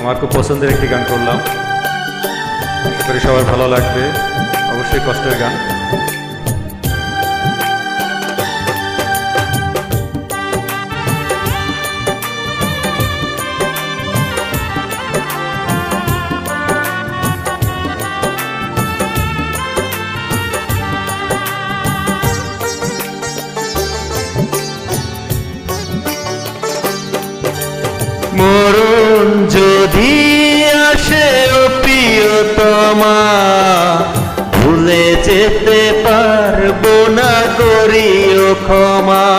আমার খুব পছন্দের একটি গান করলাম, আশা করি সবার ভালো লাগবে। অবশ্যই কষ্টের গান। মরণ যদি আসে ও প্রিয়তমা, ভুলে যেতে পারবো না, করিও ক্ষমা।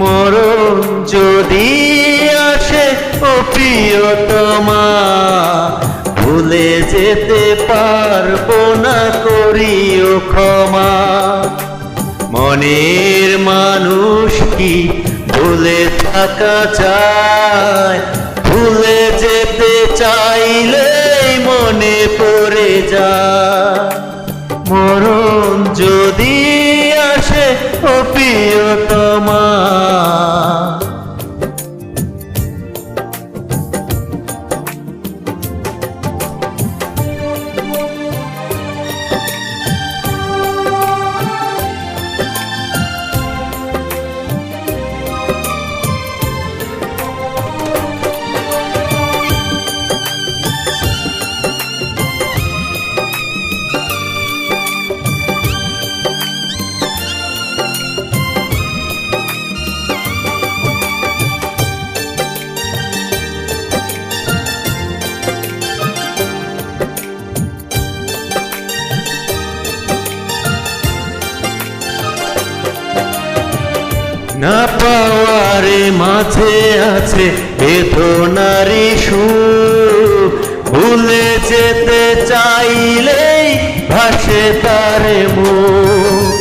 মরণ যদি আসে ও প্রিয়তমা, ভুলে যেতে পারবো না, করিও ক্ষমা। মনের মানুষ কি ভুলে থাকা যায়? ভুলে যেতে চাইলেই মনে পড়ে যায়। মরণ যদি আসে ও প্রিয়তমা, না পাওয়ার মাঝে আছে বেদনারি সুর, ভুলে যেতে চাইলেই ভাসে তার মুখ।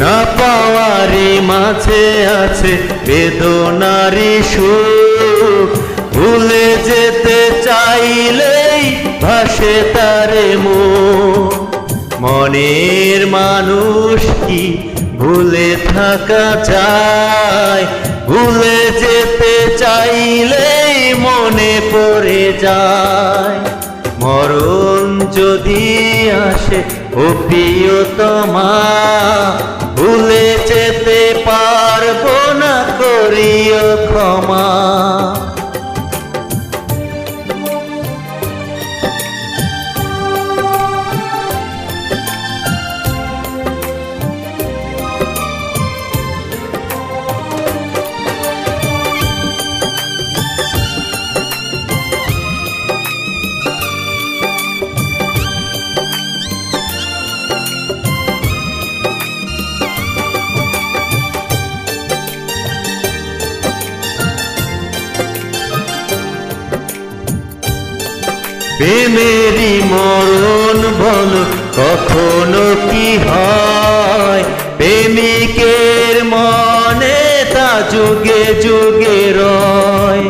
না পাওয়ার মাঝে আছে বেদনারি সুর, ভুলে যেতে চাইলেই ভাসে তার মুখ। মনের মানুষ কি ভুলে থাকা যায়? ভুলে যেতে চাইলেই মনে পড়ে যায়। মরণ যদি আসে ও প্রিয়তমা, ভুলে যেতে পারবো না, করিও ক্ষমা। প্রেমেরই মরণ বলো কখনো কি হয়? প্রেমিকের মনে তা যুগে যুগে রয়।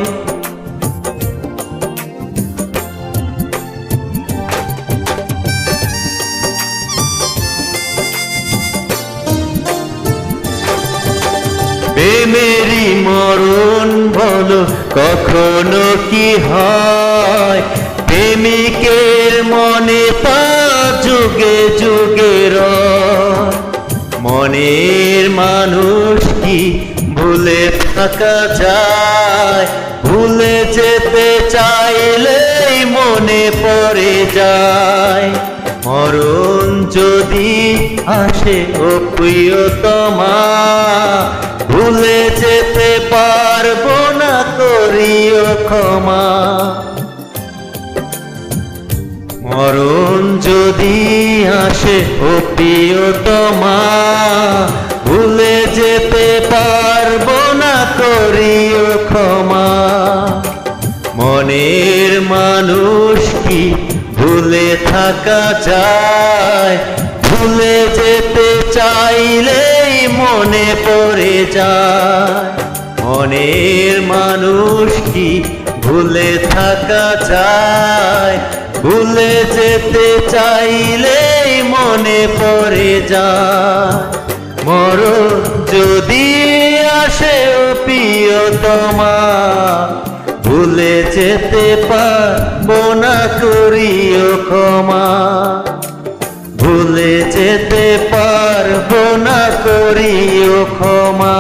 প্রেমেরই মরণ বলো কখনো কি হয়? প্রেমিকের মনে তা যুগে যুগে রয়। মনের মানুষ কি ভুলে থাকা যায়? ভুলে যেতে চাইলেই মনে পড়ে যায়। মরণ যদি আসে ও প্রিয়তমা, ভুলে যেতে পারবো না, করিও ক্ষমা। মরণ যদি আসে ও প্রিয়তমা, ভুলে যেতে পারবো না, করিও ক্ষমা। মনের মানুষ কি ভুলে থাকা যায়? ভুলে যেতে চাইলেই মনে পড়ে যায়। মনের মানুষ কি ভুলে থাকা যায়? ভুলে যেতে চাইলেই মনে পড়ে যায়। মরণ যদি আসে ও প্রিয়তমা, ভুলে যেতে পারবো না, করিও ক্ষমা। ভুলে যেতে পারবো না, করিও ক্ষমা।